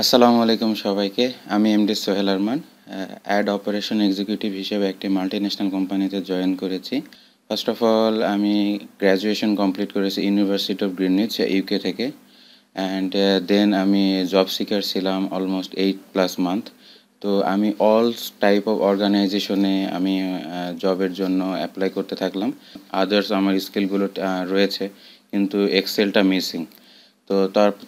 আসসালামু আলাইকুম সবাইকে। আমি MD Sohel Arman, ad operation executive হিসেবে একটি মাল্টিন্যাশনাল কোম্পানিতে জয়েন করেছি। ফার্স্ট অফ অল আমি গ্র্যাজুয়েশন কমপ্লিট করেছি ইউনিভার্সিটি অফ গ্রিনউইচ ইউকে থেকে। অ্যান্ড দেন আমি জব সিকার ছিলাম অলমোস্ট 8+ মান্থ। তো আমি অল টাইপ অফ অর্গানাইজেশনে আমি জবের জন্য অ্যাপ্লাই করতে থাকলাম। আদার্স আমার স্কিলগুলো রয়েছে, কিন্তু এক্সেলটা মিসিং। তো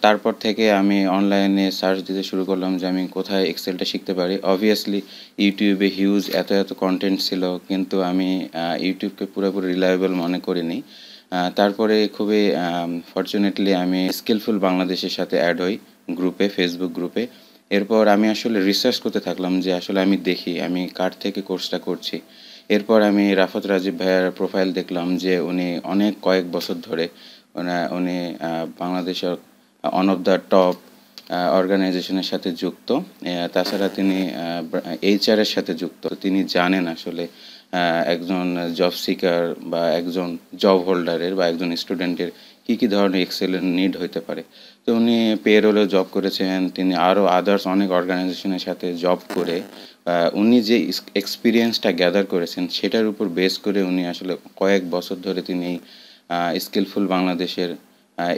তারপর থেকে আমি অনলাইনে সার্চ দিতে শুরু করলাম যে আমি কোথায় এক্সেলটা শিখতে পারি। অবভিয়াসলি ইউটিউবে হিউজ এত কন্টেন্ট ছিল, কিন্তু আমি ইউটিউবকে পুরোপুরি রিলায়েবল মনে করিনি। তারপরে খুবই ফরচুনেটলি আমি স্কিলফুল বাংলাদেশের সাথে অ্যাড হই গ্রুপে, ফেসবুক গ্রুপে। এরপর আমি আসলে রিসার্চ করতে থাকলাম যে আসলে আমি দেখি আমি কার থেকে কোর্সটা করছি। এরপর আমি রাফত রাজীব ভাইয়ার প্রোফাইল দেখলাম যে উনি কয়েক বছর ধরে উনি বাংলাদেশের ওয়ান অফ দ্য টপ অর্গানাইজেশনের সাথে যুক্ত। তাছাড়া তিনি এইচআরের সাথে যুক্ত। তিনি জানেন আসলে একজন জব সিকার বা একজন জব হোল্ডারের বা একজন স্টুডেন্টের কী ধরনের এক্সেলের নিড হইতে পারে। তো উনি পেরোলেও জব করেছেন, তিনি আরও আদার্স অনেক অর্গানাইজেশনের সাথে জব করে উনি যে এক্সপিরিয়েন্সটা গ্যাদার করেছেন সেটার উপর বেস করে উনি আসলে কয়েক বছর ধরে তিনি স্কিলফুল বাংলাদেশের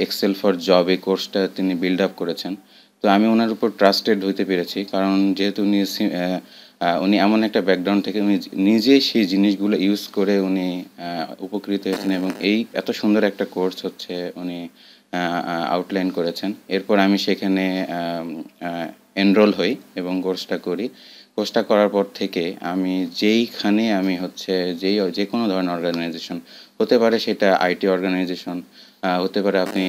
এক্সেল ফর জব এই কোর্সটা তিনি বিল্ড আপ করেছেন। তো আমি ওনার উপর ট্রাস্টেড হইতে পেরেছি, কারণ যেহেতু উনি এমন একটা ব্যাকগ্রাউন্ড থেকে উনি নিজেই সেই জিনিসগুলো ইউজ করে উনি উপকৃত হয়েছেন, এবং এই এত সুন্দর একটা কোর্স হচ্ছে উনি আউটলাইন করেছেন। এরপর আমি সেখানে এনরোল হই এবং কোর্সটা করি। কোর্সটা করার পর থেকে আমি যেইখানে আমি হচ্ছে যে কোনো ধরনের অর্গানাইজেশন হতে পারে, সেটা আইটি অর্গানাইজেশন হতে পারে, আপনি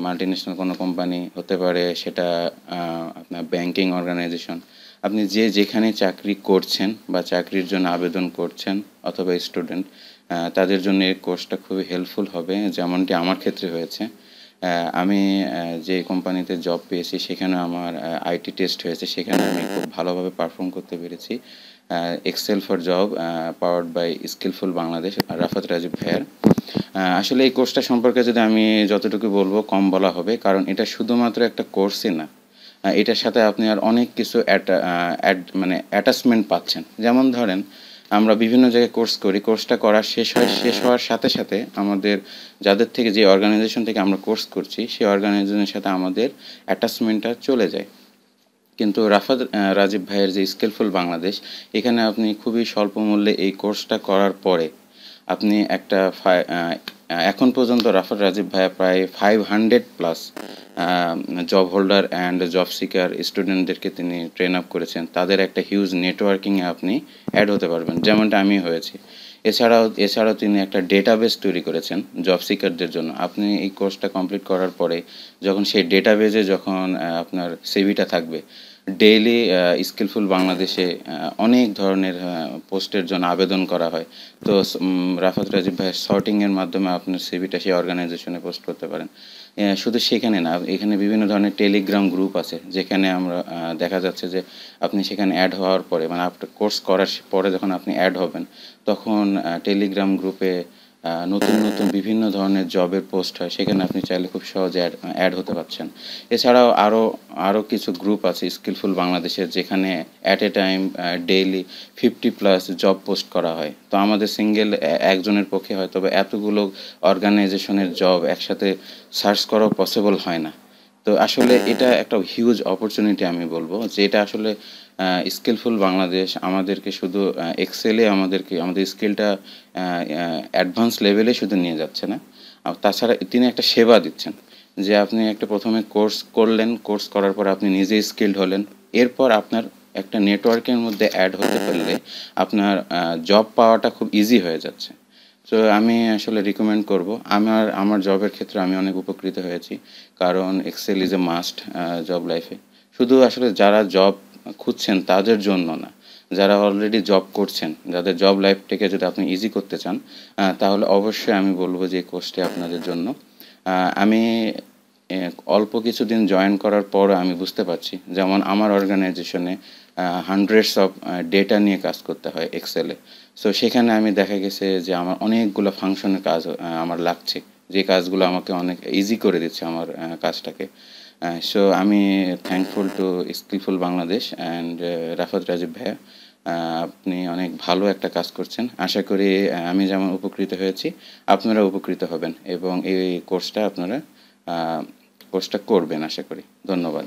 মাল্টিন্যাশনাল কোনো কোম্পানি হতে পারে, সেটা আপনার ব্যাংকিং অর্গানাইজেশন, আপনি যেখানে চাকরি করছেন বা চাকরির জন্য আবেদন করছেন অথবা স্টুডেন্ট, তাদের জন্য এই কোর্সটা খুবই হেল্পফুল হবে, যেমনটি আমার ক্ষেত্রে হয়েছে। আমি যে কোম্পানিতে জব পেয়েছি সেখানে আমার আইটি টেস্ট হয়েছে, সেখানে আমি খুব ভালোভাবে পারফর্ম করতে পেরেছি। Excel for job powered by skillful Bangladesh, Rafat Rajib ভাইয়ার। আসলে এই কোর্সটা সম্পর্কে যদি আমি যতটুকু বলবো কম বলা হবে, কারণ এটা শুধুমাত্র একটা কোর্সই না, এটার সাথে আপনি আর অনেক কিছু অ্যাটাচমেন্ট পাচ্ছেন। যেমন ধরেন, আমরা বিভিন্ন জায়গায় কোর্স করি, কোর্সটা শেষ হওয়ার সাথে সাথে আমাদের যাদের থেকে, যে অর্গানাইজেশন থেকে আমরা কোর্স করছি, সেই অর্গানাইজেশনের সাথে আমাদের অ্যাটাচমেন্টটা চলে যায়। কিন্তু রাফাত রাজীব ভাইয়ের যে স্কিলফুল বাংলাদেশ, এখানে আপনি খুবই স্বল্প মূল্যে এই কোর্সটা করার পরে আপনি এখন পর্যন্ত রাফাত রাজীব ভাইয়া প্রায় 500+ job holder and job seeker স্টুডেন্টদেরকে তিনি ট্রেন আপ করেছেন। তাদের একটা হিউজ নেটওয়ার্কিংয়ে আপনি অ্যাড হতে পারবেন, যেমনটা আমি হয়েছি। এছাড়াও তিনি একটা ডেটাবেস তৈরি করেছেন জব সিকারদের জন্য। আপনি এই কোর্সটা কমপ্লিট করার পরে যখন সেই ডেটাবেজে আপনার সিভিটা থাকবে, ডেইলি স্কিলফুল বাংলাদেশে অনেক ধরনের পোস্টের জন্য আবেদন করা হয়। তো রাফাত রাজীব ভাইয়ের সর্টিংয়ের মাধ্যমে আপনার সিভিটা সেই অর্গানাইজেশনে পোস্ট করতে পারেন। শুধু সেখানে না, এখানে বিভিন্ন ধরনের টেলিগ্রাম গ্রুপ আছে, যেখানে আমরা দেখা যাচ্ছে যে আপনি সেখানে অ্যাড হওয়ার পরে, মানে আপনার কোর্স করার পরে যখন আপনি অ্যাড হবেন, তখন টেলিগ্রাম গ্রুপে নতুন নতুন বিভিন্ন ধরনের জবের পোস্ট হয়, সেখানে আপনি চাইলে খুব সহজে অ্যাড হতে পারছেন। এছাড়াও আরও কিছু গ্রুপ আছে স্কিলফুল বাংলাদেশের, যেখানে at a time daily 50+ job post করা হয়। তো আমাদের সিঙ্গেল একজনের পক্ষে হয়তো বা এতগুলো অর্গানাইজেশনের জব একসাথে সার্চ করাও পসিবল হয় না। তো আসলে এটা একটা হিউজ অপরচুনিটি আমি বলবো, যে এটা আসলে স্কিলফুল বাংলাদেশ আমাদেরকে শুধু এক্সেলে আমাদের স্কিলটা অ্যাডভান্স লেভেলে শুধু নিয়ে যাচ্ছে না, তাছাড়া তিনি একটা সেবা দিচ্ছেন, যে আপনি একটা প্রথমে কোর্স করলেন, কোর্স করার পর আপনি নিজেই স্কিলড হলেন, এরপর আপনার একটা নেটওয়ার্কের মধ্যে অ্যাড হতে পারলে আপনার জব পাওয়াটা খুব ইজি হয়ে যাচ্ছে। তো আমি আসলে রিকমেন্ড করব, আমার জবের ক্ষেত্রে আমি অনেক উপকৃত হয়েছি, কারণ Excel is a must job লাইফে। শুধু আসলে যারা জব খুঁজছেন তাদের জন্য না, যারা অলরেডি জব করছেন, যাদের জব লাইফটাকে যদি আপনি ইজি করতে চান, তাহলে অবশ্যই আমি বলবো যে এই কোর্সটি আপনাদের জন্য। আমি অল্প কিছুদিন জয়েন করার পর আমি বুঝতে পারছি, যেমন আমার অর্গানাইজেশনে হান্ড্রেডস অফ ডেটা নিয়ে কাজ করতে হয় এক্সেলে। সো সেখানে আমি দেখা গেছে যে আমার অনেকগুলো ফাংশনের কাজ আমার লাগছে, যে কাজগুলো আমাকে অনেক ইজি করে দিচ্ছে আমার কাজটাকে। সো আমি thankful to skillful Bangladesh and Rafat Rajib ভাইয়া। আপনি অনেক ভালো একটা কাজ করছেন। আশা করি আমি যেমন উপকৃত হয়েছি আপনারা উপকৃত হবেন এবং এই কোর্সটা আপনারা কোর্সটা করবেন আশা করি। ধন্যবাদ।